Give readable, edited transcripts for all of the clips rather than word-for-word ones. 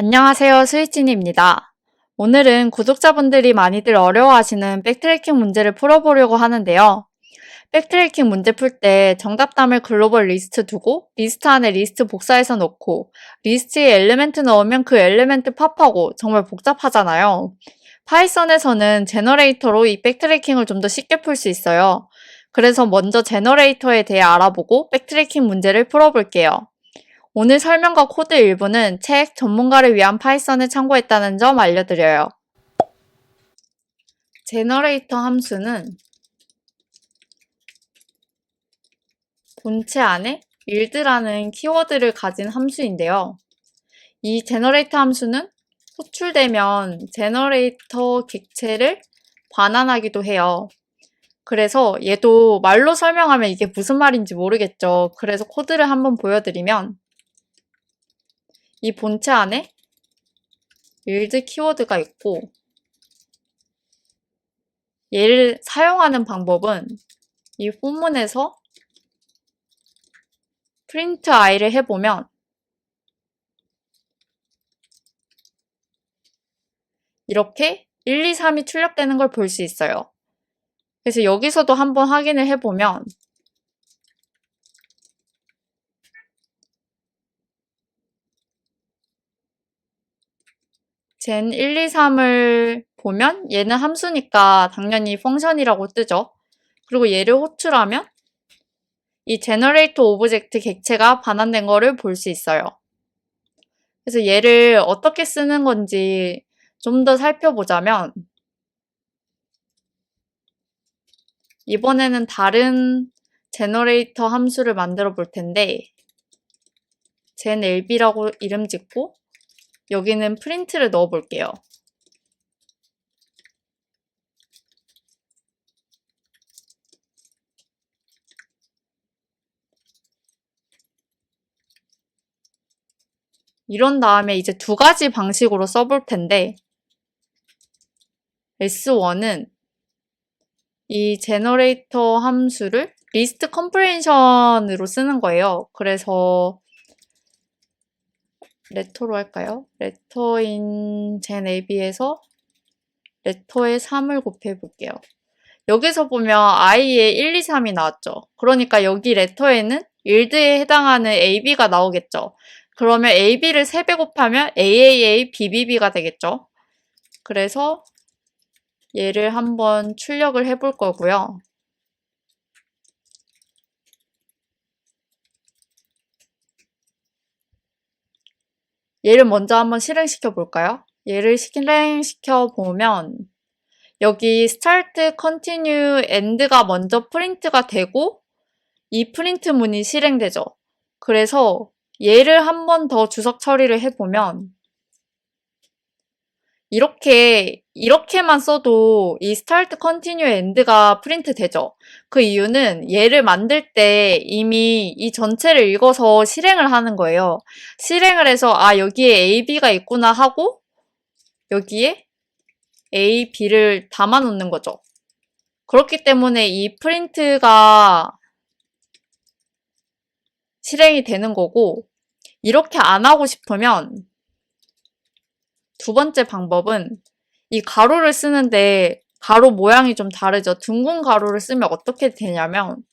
안녕하세요. 스위치니입니다. 오늘은 구독자분들이 많이들 어려워하시는 백트래킹 문제를 풀어보려고 하는데요. 백트래킹 문제 풀 때 정답담을 글로벌 리스트 두고 리스트 안에 리스트 복사해서 넣고 리스트에 엘리멘트 넣으면 그 엘리멘트 팝하고 정말 복잡하잖아요. 파이썬에서는 제너레이터로 이 백트래킹을 좀 더 쉽게 풀 수 있어요. 그래서 먼저 제너레이터에 대해 알아보고 백트래킹 문제를 풀어볼게요. 오늘 설명과 코드 일부는 책 전문가를 위한 파이썬을 참고했다는 점 알려드려요. 제너레이터 함수는 본체 안에 build라는 키워드를 가진 함수인데요. 이 제너레이터 함수는 호출되면 제너레이터 객체를 반환하기도 해요. 그래서 얘도 말로 설명하면 이게 무슨 말인지 모르겠죠. 그래서 코드를 한번 보여드리면 이 본체 안에 build 키워드가 있고 얘를 사용하는 방법은 이 본문에서 print i를 해보면 이렇게 1, 2, 3이 출력되는 걸 볼 수 있어요. 그래서 여기서도 한번 확인을 해보면 젠 1, 2, 3을 보면 얘는 함수니까 당연히 펑션이라고 뜨죠. 그리고 얘를 호출하면 이 제너레이터 오브젝트 객체가 반환된 거를 볼 수 있어요. 그래서 얘를 어떻게 쓰는 건지 좀 더 살펴보자면 이번에는 다른 제너레이터 함수를 만들어 볼 텐데 genLB라고 이름 짓고 여기는 프린트를 넣어 볼게요. 이런 다음에 이제 두 가지 방식으로 써볼 텐데 S1은 이 제너레이터 함수를 리스트 컴프레hension으로 쓰는 거예요. 그래서 레터로 할까요? 레터인 genAB에서 레터에 3을 곱해 볼게요. 여기서 보면 i에 1, 2, 3이 나왔죠. 그러니까 여기 레터에는 yield에 해당하는 ab가 나오겠죠. 그러면 ab를 3배 곱하면 aaa bbb가 되겠죠. 그래서 얘를 한번 출력을 해볼 거고요. 얘를 먼저 한번 실행시켜 볼까요? 얘를 실행시켜 보면 여기 start, continue, end가 먼저 프린트가 되고 이 프린트 문이 실행되죠. 그래서 얘를 한 번 더 주석 처리를 해보면 이렇게만 써도 이 start, continue, end가 프린트 되죠. 그 이유는 얘를 만들 때 이미 이 전체를 읽어서 실행을 하는 거예요. 실행을 해서 아 여기에 A, B가 있구나 하고 여기에 A, B를 담아 놓는 거죠. 그렇기 때문에 이 프린트가 실행이 되는 거고 이렇게 안 하고 싶으면 두 번째 방법은 이 가로를 쓰는데 가로 모양이 좀 다르죠. 둥근 가로를 쓰면 어떻게 되냐면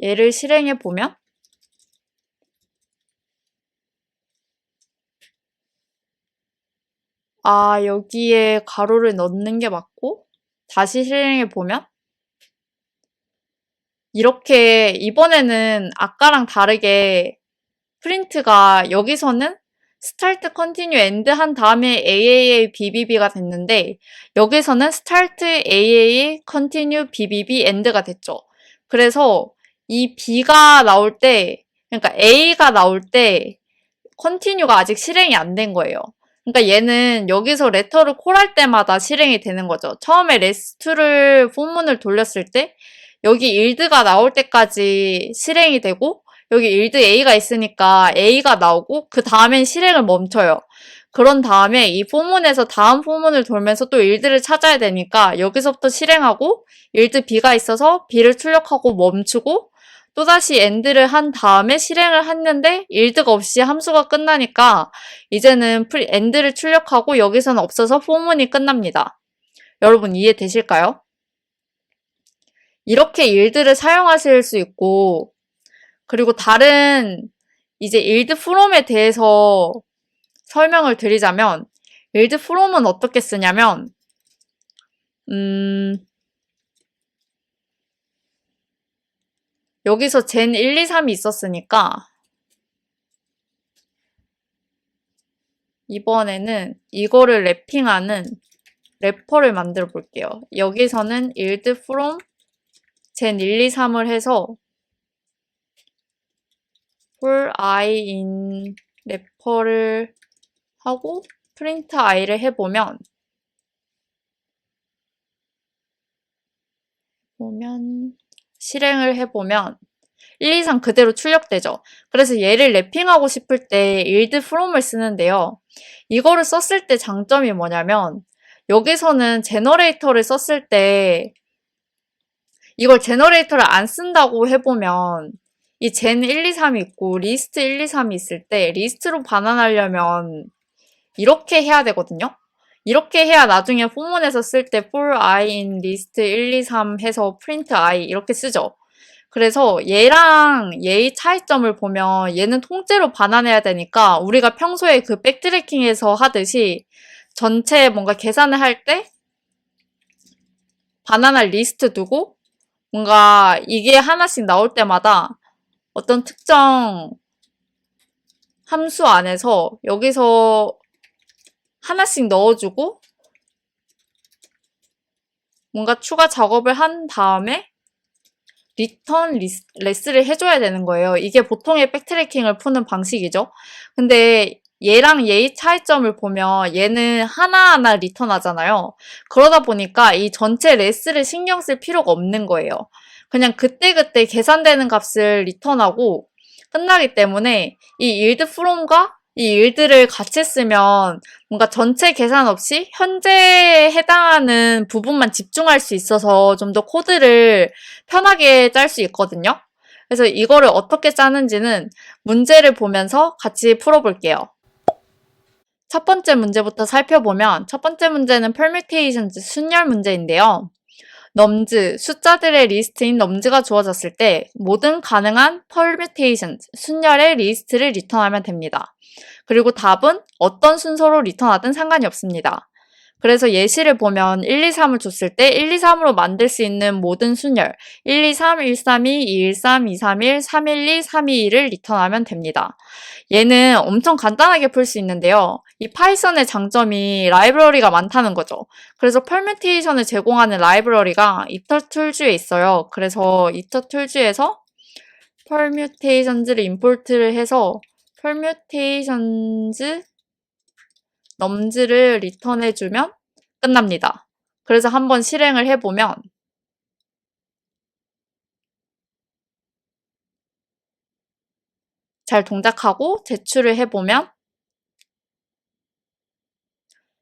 얘를 실행해 보면 아 여기에 가로를 넣는 게 맞고 다시 실행해 보면 이렇게 이번에는 아까랑 다르게 프린트가 여기서는 start, continue, end 한 다음에 AAA, BBB가 됐는데 여기서는 start, AAA, continue, BBB, end가 됐죠. 그래서 이 B가 나올 때 그러니까 A가 나올 때 continue가 아직 실행이 안 된 거예요. 그러니까 얘는 여기서 레터를 콜할 때마다 실행이 되는 거죠. 처음에 rest를 본문을 돌렸을 때 여기 yield가 나올 때까지 실행이 되고 여기 yield A가 있으니까 A가 나오고 그 다음엔 실행을 멈춰요. 그런 다음에 이 포문에서 다음 포문을 돌면서 또 일드를 찾아야 되니까 여기서부터 실행하고 일드 B가 있어서 B를 출력하고 멈추고 또다시 엔드를 한 다음에 실행을 했는데 일드가 없이 함수가 끝나니까 이제는 엔드를 출력하고 여기서는 없어서 포문이 끝납니다. 여러분 이해되실까요? 이렇게 일드를 사용하실 수 있고 그리고 다른 이제 일드 프롬에 대해서 설명을 드리자면 일드 프롬은 어떻게 쓰냐면 여기서 젠 1, 2, 3이 있었으니까 이번에는 이거를 랩핑하는 래퍼를 만들어 볼게요. 여기서는 yield from 젠 1, 2, 3을 해서 for i in 래퍼를 하고 print i를 해보면 실행을 해보면 1, 2, 3 그대로 출력되죠. 그래서 얘를 랩핑하고 싶을 때 yield from을 쓰는데요. 이거를 썼을 때 장점이 뭐냐면 여기서는 제너레이터를 썼을 때 이걸 제너레이터를 안 쓴다고 해보면 이 젠 1, 2, 3이 있고 리스트 1, 2, 3이 있을 때 리스트로 반환하려면 이렇게 해야 되거든요. 이렇게 해야 나중에 포문에서 쓸 때 for i in list 1, 2, 3 해서 print i 이렇게 쓰죠. 그래서 얘랑 얘의 차이점을 보면 얘는 통째로 반환해야 되니까 우리가 평소에 그 백트래킹에서 하듯이 전체 뭔가 계산을 할 때 반환할 리스트 두고 뭔가 이게 하나씩 나올 때마다 어떤 특정 함수 안에서 여기서 하나씩 넣어주고 뭔가 추가 작업을 한 다음에 리턴 레스를 해줘야 되는 거예요. 이게 보통의 백트래킹을 푸는 방식이죠. 근데 얘랑 얘의 차이점을 보면 얘는 하나하나 리턴하잖아요. 그러다 보니까 이 전체 레스를 신경 쓸 필요가 없는 거예요. 그냥 그때그때 계산되는 값을 리턴하고 끝나기 때문에 이 yield from과 이 yield를 같이 쓰면 뭔가 전체 계산 없이 현재에 해당하는 부분만 집중할 수 있어서 좀 더 코드를 편하게 짤 수 있거든요. 그래서 이거를 어떻게 짜는지는 문제를 보면서 같이 풀어볼게요. 첫 번째 문제부터 살펴보면 첫 번째 문제는 permutations 순열 문제인데요. 넘즈, 숫자들의 리스트인 넘즈가 주어졌을 때 모든 가능한 permutations, 순열의 리스트를 리턴하면 됩니다. 그리고 답은 어떤 순서로 리턴하든 상관이 없습니다. 그래서 예시를 보면 1, 2, 3을 줬을 때 1, 2, 3으로 만들 수 있는 모든 순열 1, 2, 3, 1, 3, 2, 2, 1, 3, 2, 3, 1, 3, 1, 2, 3, 2, 2를 리턴하면 됩니다. 얘는 엄청 간단하게 풀 수 있는데요. 이 파이썬의 장점이 라이브러리가 많다는 거죠. 그래서 permutation을 제공하는 라이브러리가 이터툴즈에 있어요. 그래서 이터툴즈에서 permutations를 임포트를 해서 permutations 넘즈를 리턴해주면 끝납니다. 그래서 한번 실행을 해보면 잘 동작하고 제출을 해보면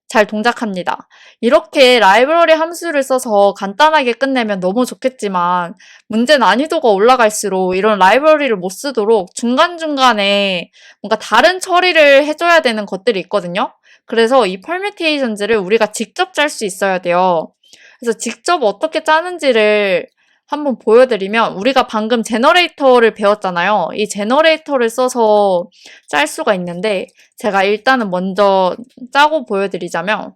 잘 동작합니다. 이렇게 라이브러리 함수를 써서 간단하게 끝내면 너무 좋겠지만 문제 난이도가 올라갈수록 이런 라이브러리를 못 쓰도록 중간중간에 뭔가 다른 처리를 해줘야 되는 것들이 있거든요. 그래서 이 permutations를 우리가 직접 짤 수 있어야 돼요. 그래서 직접 어떻게 짜는지를 한번 보여드리면 우리가 방금 제너레이터를 배웠잖아요. 이 제너레이터를 써서 짤 수가 있는데 제가 일단은 먼저 짜고 보여드리자면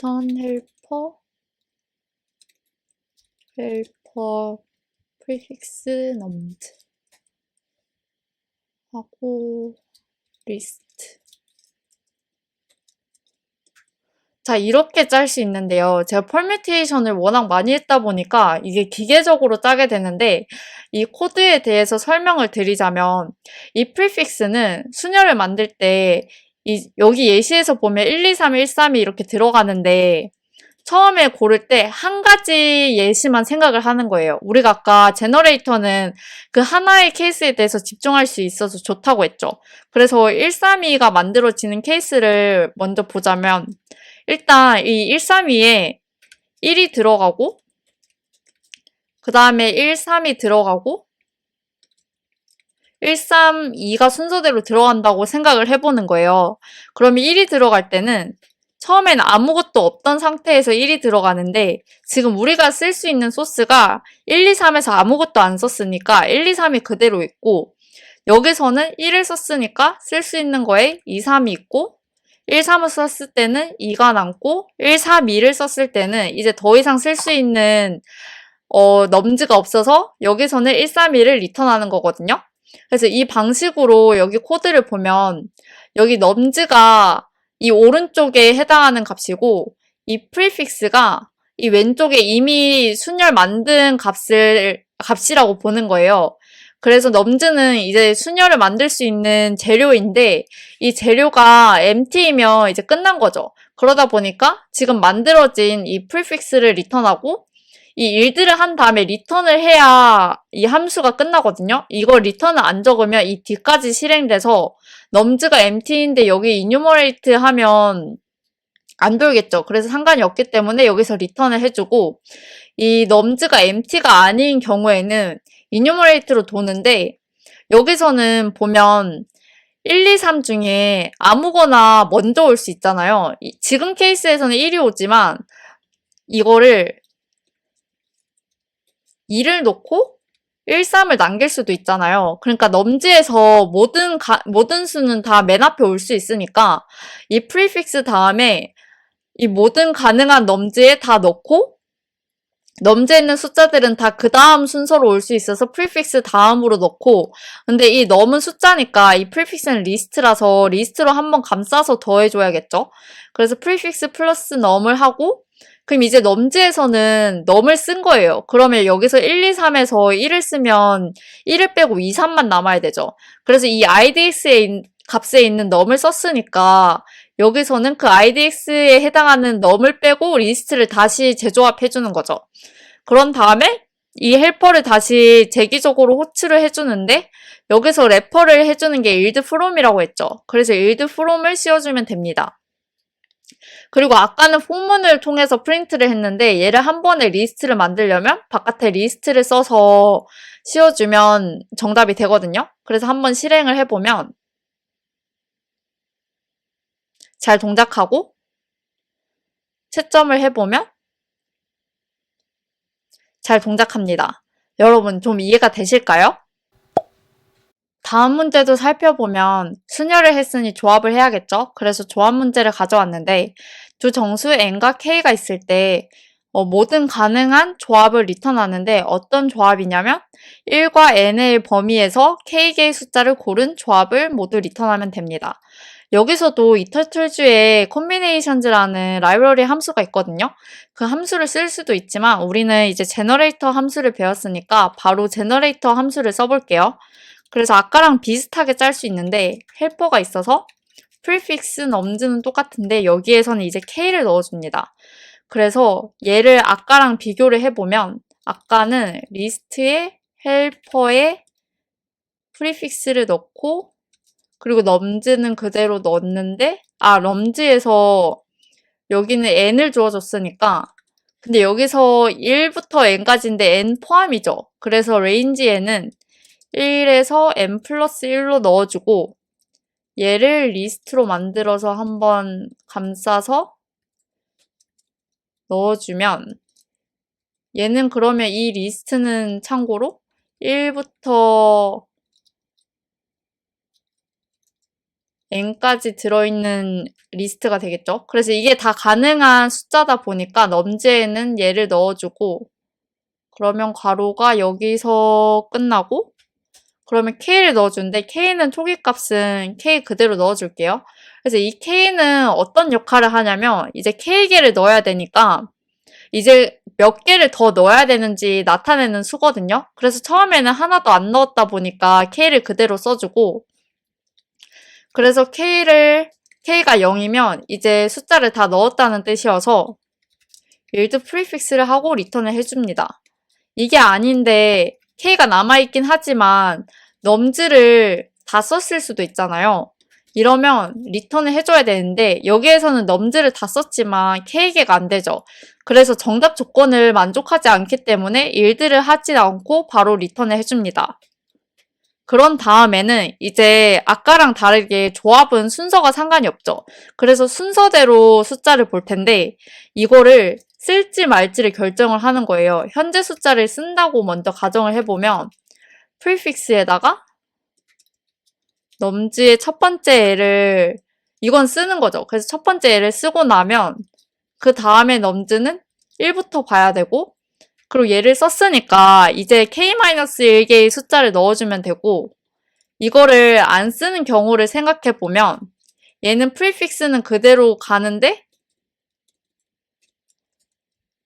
return helper prefix numbed 하고 list 자, 이렇게 짤 수 있는데요. 제가 퍼뮤테이션을 워낙 많이 했다 보니까 이게 기계적으로 짜게 되는데, 이 코드에 대해서 설명을 드리자면, 이 프리픽스는 순열을 만들 때, 여기 예시에서 보면 1, 2, 3, 1, 3이 이렇게 들어가는데, 처음에 고를 때 한 가지 예시만 생각을 하는 거예요. 우리가 아까 제너레이터는 그 하나의 케이스에 대해서 집중할 수 있어서 좋다고 했죠. 그래서 132가 만들어지는 케이스를 먼저 보자면, 일단 이 132에 1이 들어가고, 그 다음에 132 들어가고, 132가 순서대로 들어간다고 생각을 해보는 거예요. 그러면 1이 들어갈 때는 처음에는 아무것도 없던 상태에서 1이 들어가는데, 지금 우리가 쓸 수 있는 소스가 1, 2, 3에서 아무것도 안 썼으니까 1, 2, 3이 그대로 있고, 여기서는 1을 썼으니까 쓸 수 있는 거에 2, 3이 있고, 1, 3을 썼을 때는 2가 남고, 1, 3, 2를 썼을 때는 이제 더 이상 쓸 수 있는 넘즈가 없어서 여기서는 1, 3, 2를 리턴하는 거거든요. 그래서 이 방식으로 여기 코드를 보면 여기 넘즈가 이 오른쪽에 해당하는 값이고, 이 프리픽스가 이 왼쪽에 이미 순열 만든 값이라고 보는 거예요. 그래서 넘즈는 이제 순열을 만들 수 있는 재료인데, 이 재료가 empty이면 이제 끝난 거죠. 그러다 보니까 지금 만들어진 이 프리픽스를 리턴하고, 이 일들을 한 다음에 리턴을 해야 이 함수가 끝나거든요. 이걸 리턴을 안 적으면 이 뒤까지 실행돼서 넘즈가 empty인데 여기 enumerate 하면 안 돌겠죠. 그래서 상관이 없기 때문에 여기서 리턴을 해주고, 이 넘즈가 empty가 아닌 경우에는 enumerate로 도는데, 여기서는 보면 1, 2, 3 중에 아무거나 먼저 올 수 있잖아요. 지금 케이스에서는 1이 오지만 이거를 2를 놓고 1, 3을 남길 수도 있잖아요. 그러니까 넘즈에서 모든 수는 다 맨 앞에 올 수 있으니까 이 프리픽스 다음에 이 모든 가능한 넘즈에 다 넣고, 넘즈에 있는 숫자들은 다 그 다음 순서로 올 수 있어서 프리픽스 다음으로 넣고, 근데 이 넘은 숫자니까 이 프리픽스는 리스트라서 리스트로 한번 감싸서 더해줘야겠죠? 그래서 프리픽스 플러스 넘을 하고, 그럼 이제 넘즈에서는 넘을 쓴 거예요. 그러면 여기서 1, 2, 3에서 1을 쓰면 1을 빼고 2, 3만 남아야 되죠. 그래서 이 idx의 값에 있는 넘을 썼으니까 여기서는 그 idx에 해당하는 넘을 빼고 리스트를 다시 재조합해주는 거죠. 그런 다음에 이 헬퍼를 다시 재기적으로 호출을 해주는데, 여기서 레퍼를 해주는 게 yield from이라고 했죠. 그래서 yield from을 씌워주면 됩니다. 그리고 아까는 포문을 통해서 프린트를 했는데, 얘를 한 번에 리스트를 만들려면 바깥에 리스트를 써서 씌워주면 정답이 되거든요. 그래서 한번 실행을 해보면 잘 동작하고 채점을 해보면 잘 동작합니다. 여러분 좀 이해가 되실까요? 다음 문제도 살펴보면 순열을 했으니 조합을 해야겠죠? 그래서 조합 문제를 가져왔는데, 두 정수 n과 k가 있을 때 모든 가능한 조합을 리턴하는데, 어떤 조합이냐면 1과 n의 범위에서 k개의 숫자를 고른 조합을 모두 리턴하면 됩니다. 여기서도 이터툴즈에 combinations라는 라이브러리 함수가 있거든요. 그 함수를 쓸 수도 있지만 우리는 이제 제너레이터 함수를 배웠으니까 바로 제너레이터 함수를 써볼게요. 그래서 아까랑 비슷하게 짤 수 있는데 헬퍼가 있어서 prefix 넘즈는 똑같은데 여기에서는 이제 k를 넣어줍니다. 그래서 얘를 아까랑 비교를 해보면, 아까는 리스트에 헬퍼에 prefix를 넣고, 그리고 넘즈는 그대로 넣었는데, 넘즈에서 여기는 n을 주어줬으니까, 근데 여기서 1부터 n까지인데 n 포함이죠. 그래서 range에는 1에서 n 플러스 1로 넣어주고, 얘를 리스트로 만들어서 한번 감싸서 넣어주면, 얘는 그러면 이 리스트는 참고로 1부터 n까지 들어있는 리스트가 되겠죠. 그래서 이게 다 가능한 숫자다 보니까 넘즈에는 얘를 넣어주고, 그러면 괄호가 여기서 끝나고, 그러면 K를 넣어주는데 K는 초기값은 K 그대로 넣어줄게요. 그래서 이 K는 어떤 역할을 하냐면 이제 K개를 넣어야 되니까 이제 몇 개를 더 넣어야 되는지 나타내는 수거든요. 그래서 처음에는 하나도 안 넣었다 보니까 K를 그대로 써주고 그래서 K가 0이면 이제 숫자를 다 넣었다는 뜻이어서 yield prefix를 하고 리턴을 해줍니다. 이게 아닌데 K가 남아있긴 하지만 nums를 다 썼을 수도 있잖아요. 이러면 리턴을 해줘야 되는데 여기에서는 nums를 다 썼지만 K개가 안 되죠. 그래서 정답 조건을 만족하지 않기 때문에 yield를 하지 않고 바로 리턴을 해줍니다. 그런 다음에는 이제 아까랑 다르게 조합은 순서가 상관이 없죠. 그래서 순서대로 숫자를 볼 텐데 이거를 쓸지 말지를 결정을 하는 거예요. 현재 숫자를 쓴다고 먼저 가정을 해보면 prefix에다가 nums의 첫 번째 애를 이건 쓰는 거죠. 그래서 첫 번째 애를 쓰고 나면 그 다음에 nums는 1부터 봐야 되고 그리고 얘를 썼으니까 이제 k-1개의 숫자를 넣어주면 되고 이거를 안 쓰는 경우를 생각해보면 얘는 prefix는 그대로 가는데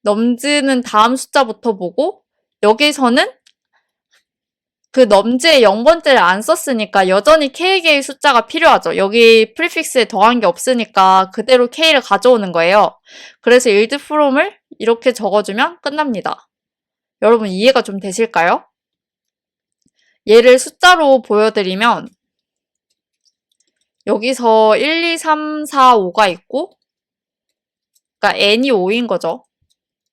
nums는 다음 숫자부터 보고 여기서는 그 nums의 0번째를 안 썼으니까 여전히 k개의 숫자가 필요하죠. 여기 prefix에 더한 게 없으니까 그대로 k를 가져오는 거예요. 그래서 yield from을 이렇게 적어주면 끝납니다. 여러분 이해가 좀 되실까요? 얘를 숫자로 보여드리면 여기서 1, 2, 3, 4, 5가 있고 그러니까 n이 5인 거죠.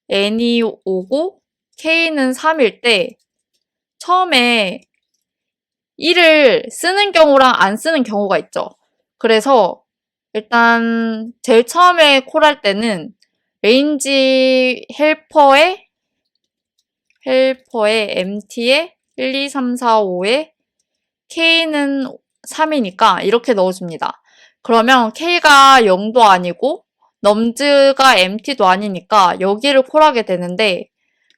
n이 5고 k는 3일 때 처음에 1을 쓰는 경우랑 안 쓰는 경우가 있죠. 그래서 일단 제일 처음에 콜할 때는 range helper에 empty에 1, 2, 3, 4, 5에 k는 3이니까 이렇게 넣어줍니다. 그러면 k가 0도 아니고 nums가 empty도 아니니까 여기를 콜하게 되는데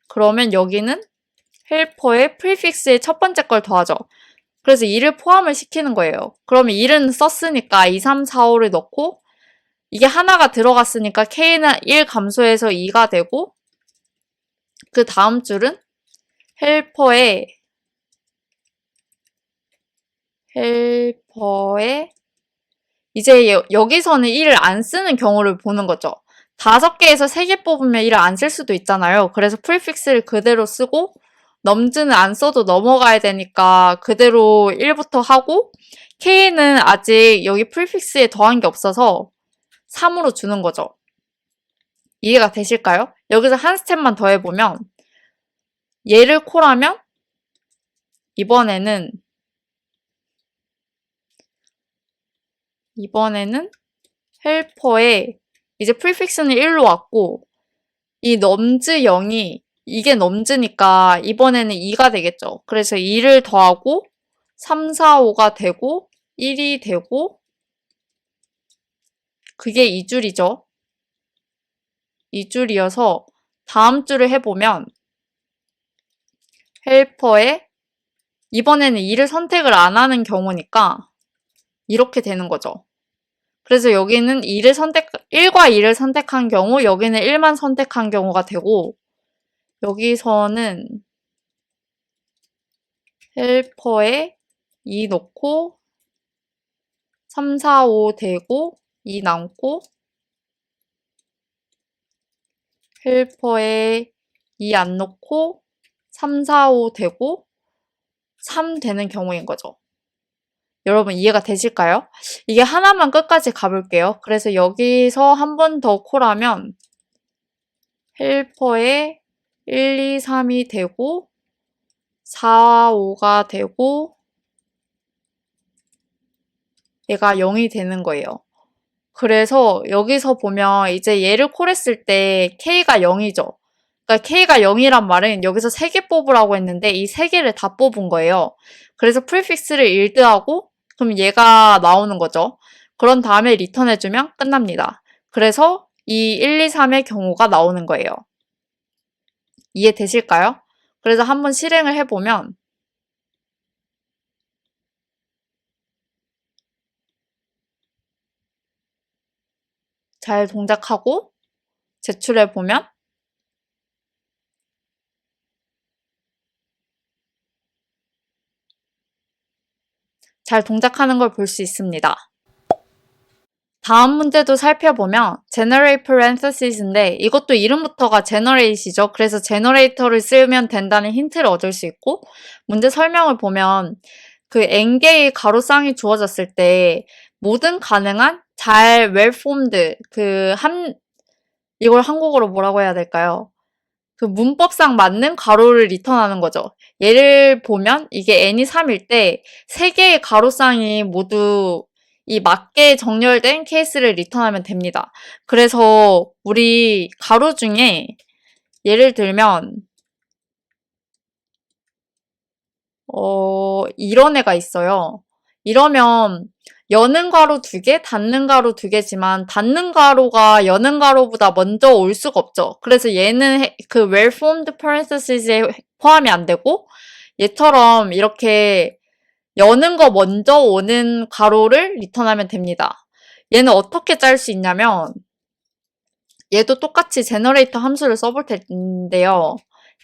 그러면 여기는 helper에 prefix의 첫 번째 걸 더하죠. 그래서 2를 포함을 시키는 거예요. 그러면 1은 썼으니까 2, 3, 4, 5를 넣고 이게 하나가 들어갔으니까 k는 1 감소해서 2가 되고 그 다음 줄은 helper에 이제 여기서는 1을 안 쓰는 경우를 보는 거죠. 5개에서 3개 뽑으면 1을 안 쓸 수도 있잖아요. 그래서 프리픽스를 그대로 쓰고 nums는 안 써도 넘어가야 되니까 그대로 1부터 하고 k는 아직 여기 프리픽스에 더한 게 없어서 3으로 주는 거죠. 이해가 되실까요? 여기서 한 스텝만 더 해보면 얘를 콜하면 이번에는 helper에 이제 prefix는 1로 왔고 이 nums 0이 이게 nums니까 이번에는 2가 되겠죠. 그래서 2를 더하고 3, 4, 5가 되고 1이 되고 그게 2줄이죠. 2줄이어서 다음 줄을 해보면 helper에 이번에는 2를 선택을 안 하는 경우니까 이렇게 되는 거죠. 그래서 여기는 1과 2를 선택한 경우, 여기는 1만 선택한 경우가 되고, 여기서는 helper에 2 넣고, 3, 4, 5 되고, 2 남고, helper에 2 안 넣고, 3, 4, 5 되고, 3 되는 경우인 거죠. 여러분 이해가 되실까요? 이게 하나만 끝까지 가볼게요. 그래서 여기서 한 번 더 콜하면 helper에 1, 2, 3이 되고 4, 5가 되고 얘가 0이 되는 거예요. 그래서 여기서 보면 이제 얘를 콜했을 때 k가 0이죠. 그러니까 k가 0이란 말은 여기서 3개 뽑으라고 했는데 이 3개를 다 뽑은 거예요. 그래서 프리픽스를 yield하고 그럼 얘가 나오는 거죠. 그런 다음에 리턴해주면 끝납니다. 그래서 이 1, 2, 3의 경우가 나오는 거예요. 이해되실까요? 그래서 한번 실행을 해보면 잘 동작하고 제출해보면 잘 동작하는 걸 볼 수 있습니다. 다음 문제도 살펴보면 generate parentheses인데 이것도 이름부터가 generate이죠. 그래서 generator를 쓰면 된다는 힌트를 얻을 수 있고 문제 설명을 보면 그 n개의 가로쌍이 주어졌을 때 모든 가능한 잘 well-formed 이걸 한국어로 뭐라고 해야 될까요? 그 문법상 맞는 가로를 리턴하는 거죠. 예를 보면 이게 n이 3일 때 3개의 가로쌍이 모두 이 맞게 정렬된 케이스를 리턴하면 됩니다. 그래서 우리 가로 중에 예를 들면 이런 애가 있어요. 이러면 여는 가로 2개, 닫는 가로 2개지만 닫는 가로가 여는 가로보다 먼저 올 수가 없죠. 그래서 얘는 그 well-formed parentheses에 포함이 안 되고 얘처럼 이렇게 여는 거 먼저 오는 가로를 리턴하면 됩니다. 얘는 어떻게 짤 수 있냐면 얘도 똑같이 제너레이터 함수를 써볼 텐데요.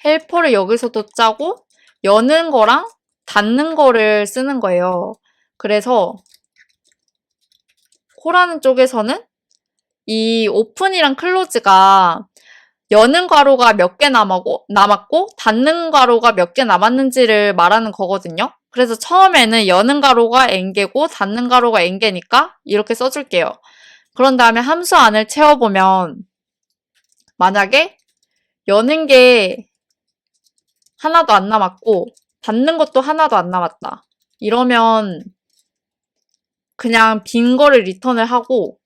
헬퍼를 여기서도 짜고 여는 거랑 닫는 거를 쓰는 거예요. 그래서 코라는 쪽에서는 이 오픈이랑 클로즈가 여는 가로가 몇 개 남았고 닫는 가로가 몇 개 남았는지를 말하는 거거든요. 그래서 처음에는 여는 가로가 n개고 닫는 가로가 n개니까 이렇게 써줄게요. 그런 다음에 함수 안을 채워보면 만약에 여는 게 하나도 안 남았고 닫는 것도 하나도 안 남았다. 이러면 그냥 빈 거를 리턴을 하고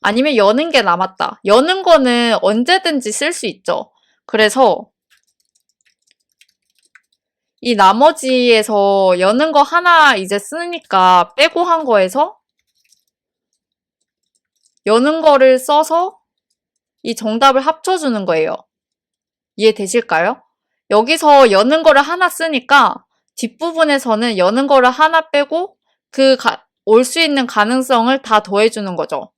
아니면 여는 게 남았다. 여는 거는 언제든지 쓸 수 있죠. 그래서 이 나머지에서 여는 거 하나 이제 쓰니까 빼고 한 거에서 여는 거를 써서 이 정답을 합쳐주는 거예요. 이해되실까요? 여기서 여는 거를 하나 쓰니까 뒷부분에서는 여는 거를 하나 빼고 올 수 있는 가능성을 다 더해주는 거죠.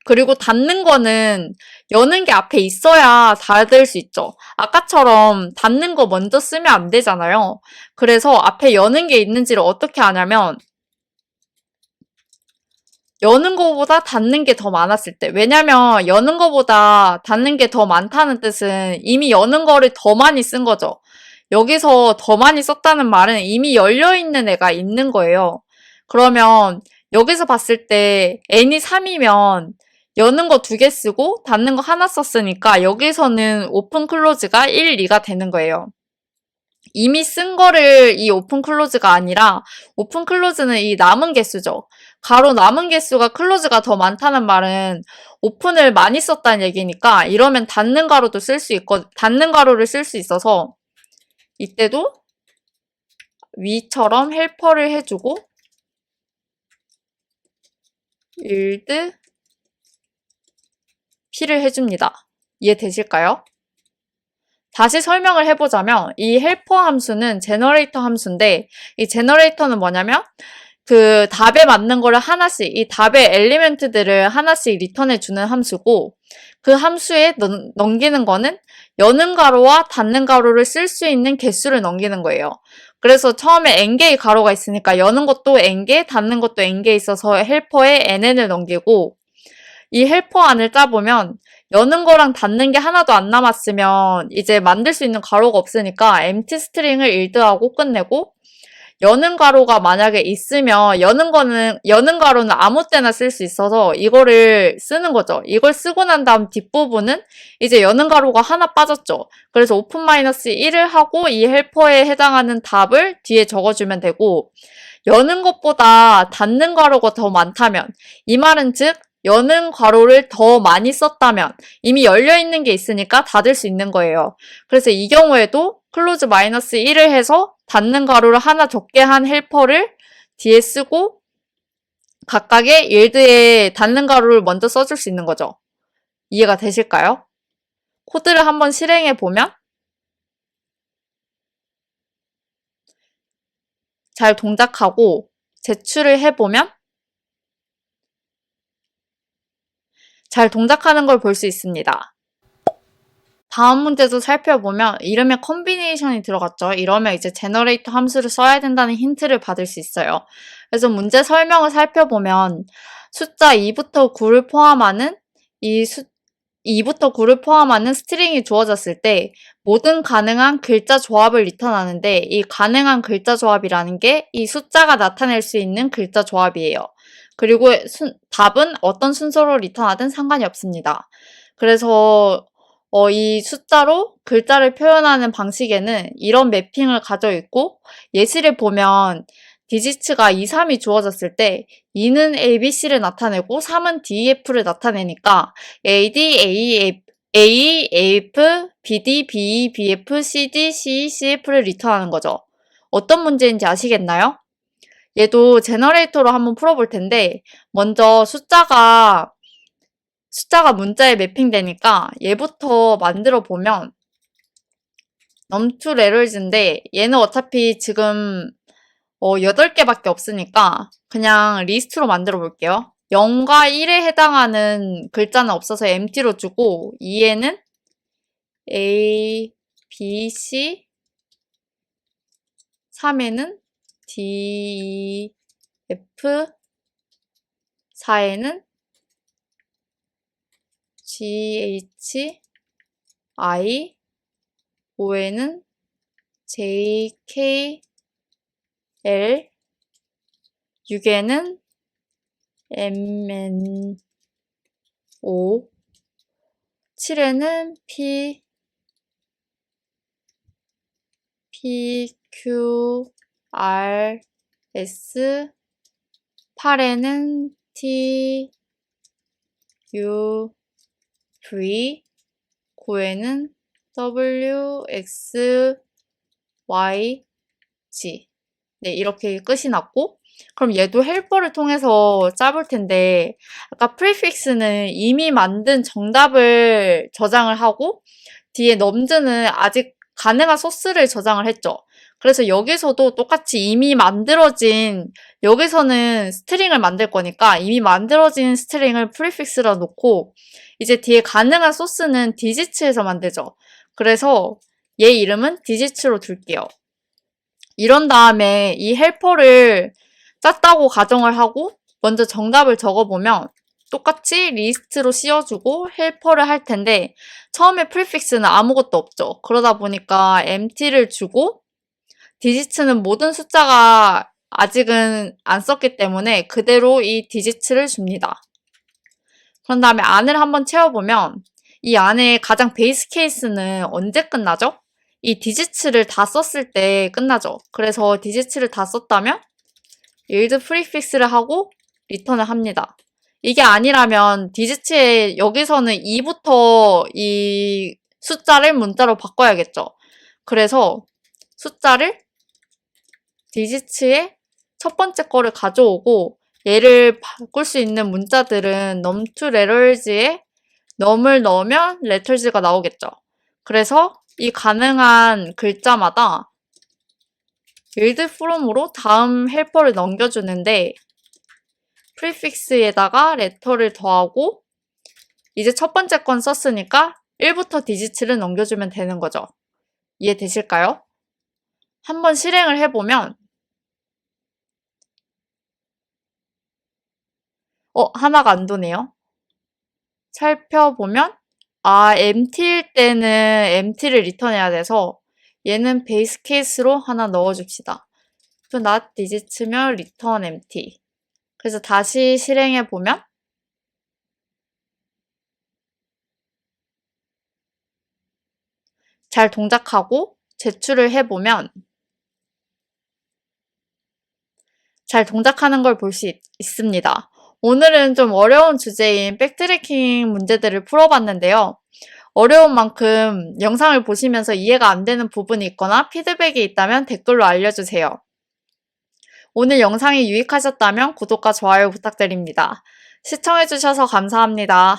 그리고 닫는 거는 여는 게 앞에 있어야 닫을 수 있죠. 아까처럼 닫는 거 먼저 쓰면 안 되잖아요. 그래서 앞에 여는 게 있는지를 어떻게 아냐면 여는 거보다 닫는 게 더 많았을 때. 왜냐면 여는 거보다 닫는 게 더 많다는 뜻은 이미 여는 거를 더 많이 쓴 거죠. 여기서 더 많이 썼다는 말은 이미 열려있는 애가 있는 거예요. 그러면 여기서 봤을 때 n이 3이면 여는 거 2개 쓰고 닫는 거 하나 썼으니까 여기서는 오픈 클로즈가 1, 2가 되는 거예요. 이미 쓴 거를 이 오픈 클로즈가 아니라 오픈 클로즈는 이 남은 개수죠. 가로 남은 개수가 클로즈가 더 많다는 말은 오픈을 많이 썼다는 얘기니까 이러면 닫는 가로도 닫는 가로를 쓸 수 있어서 이때도 위처럼 헬퍼를 해주고 일드 P를 해줍니다. 이해되실까요? 다시 설명을 해보자면 이 헬퍼 함수는 제너레이터 함수인데 이 제너레이터는 뭐냐면 그 답에 맞는 거를 하나씩 이 답의 엘리멘트들을 하나씩 리턴해주는 함수고 그 함수에 넘기는 거는 여는 가로와 닫는 가로를 쓸 수 있는 개수를 넘기는 거예요. 그래서 처음에 n개의 가로가 있으니까 여는 것도 n개, 닫는 것도 n개 있어서 헬퍼에 nn을 넘기고 이 헬퍼 안을 짜보면 여는 거랑 닫는 게 하나도 안 남았으면 이제 만들 수 있는 가로가 없으니까 empty string을 일드하고 끝내고 여는 가로가 만약에 있으면 여는 가로는 아무 때나 쓸 수 있어서 이거를 쓰는 거죠. 이걸 쓰고 난 다음 뒷부분은 이제 여는 가로가 하나 빠졌죠. 그래서 오픈 마이너스 1을 하고 이 헬퍼에 해당하는 답을 뒤에 적어주면 되고 여는 것보다 닫는 가로가 더 많다면 이 말은 즉 여는 괄호를 더 많이 썼다면 이미 열려있는 게 있으니까 닫을 수 있는 거예요. 그래서 이 경우에도 클로즈 마이너스 1을 해서 닫는 괄호를 하나 적게 한 헬퍼를 뒤에 쓰고 각각의 일드에 닫는 괄호를 먼저 써줄 수 있는 거죠. 이해가 되실까요? 코드를 한번 실행해 보면 잘 동작하고 제출을 해보면 잘 동작하는 걸 볼 수 있습니다. 다음 문제도 살펴보면 이름에 컨비네이션이 들어갔죠. 이러면 이제 제너레이터 함수를 써야 된다는 힌트를 받을 수 있어요. 그래서 문제 설명을 살펴보면 숫자 2부터 9를 포함하는 2부터 9를 포함하는 스트링이 주어졌을 때 모든 가능한 글자 조합을 리턴하는데 이 가능한 글자 조합이라는 게 이 숫자가 나타낼 수 있는 글자 조합이에요. 그리고 답은 어떤 순서로 리턴하든 상관이 없습니다. 그래서 이 숫자로 글자를 표현하는 방식에는 이런 매핑을 가져 있고 예시를 보면 디지츠가 2, 3이 주어졌을 때 2는 A, B, C를 나타내고 3은 D, E, F를 나타내니까 A, D, A, F, B, D, B, E, B, F, C, D, C, E, C, F를 리턴하는 거죠. 어떤 문제인지 아시겠나요? 얘도 제너레이터로 한번 풀어볼 텐데 먼저 숫자가 문자에 매핑되니까 얘부터 만들어 보면 num2 lerrors인데 얘는 어차피 지금 8개밖에 없으니까 그냥 리스트로 만들어 볼게요. 0과 1에 해당하는 글자는 없어서 empty로 주고 2에는 A, B, C 3에는 D, F 4에는 G, H, I 5에는 J, K, L 6에는 M, N, O 7에는 P, Q, R, S 8에는 T, U, V 9에는 W, X, Y, G 네, 이렇게 끝이 났고 그럼 얘도 헬퍼를 통해서 짜볼 텐데 아까 프리픽스는 이미 만든 정답을 저장을 하고 뒤에 넘즈는 아직 가능한 소스를 저장을 했죠. 그래서 여기서도 똑같이 이미 만들어진 여기서는 스트링을 만들 거니까 이미 만들어진 스트링을 프리픽스로 놓고 이제 뒤에 가능한 소스는 디지츠에서 만들죠. 그래서 얘 이름은 디지츠로 둘게요. 이런 다음에 이 헬퍼를 짰다고 가정을 하고 먼저 정답을 적어보면 똑같이 리스트로 씌워주고 헬퍼를 할 텐데 처음에 프리픽스는 아무것도 없죠. 그러다 보니까 empty를 주고 디지츠는 모든 숫자가 아직은 안 썼기 때문에 그대로 이 디지츠를 줍니다. 그런 다음에 안을 한번 채워보면 이 안에 가장 베이스 케이스는 언제 끝나죠? 이 디지츠를 다 썼을 때 끝나죠. 그래서 디지츠를 다 썼다면 yield 프리픽스를 하고 리턴을 합니다. 이게 아니라면 디지츠에 여기서는 2부터 이 숫자를 문자로 바꿔야겠죠. 그래서 숫자를 디지츠의 첫 번째 거를 가져오고 얘를 바꿀 수 있는 문자들은 num2 letters에 num을 넣으면 letters가 나오겠죠. 그래서 이 가능한 글자마다 yield from으로 다음 헬퍼를 넘겨주는데 프리픽스에다가 letter를 더하고 이제 첫 번째 건 썼으니까 1부터 디지츠를 넘겨주면 되는 거죠. 이해되실까요? 한번 실행을 해보면 하나가 안 도네요. 살펴보면 empty일 때는 empty를 리턴해야 돼서 얘는 베이스 케이스로 하나 넣어줍시다. not digits면 return empty. 그래서 다시 실행해보면 잘 동작하고 제출을 해보면 잘 동작하는 걸 볼 수 있습니다. 오늘은 좀 어려운 주제인 백트래킹 문제들을 풀어봤는데요. 어려운 만큼 영상을 보시면서 이해가 안 되는 부분이 있거나 피드백이 있다면 댓글로 알려주세요. 오늘 영상이 유익하셨다면 구독과 좋아요 부탁드립니다. 시청해주셔서 감사합니다.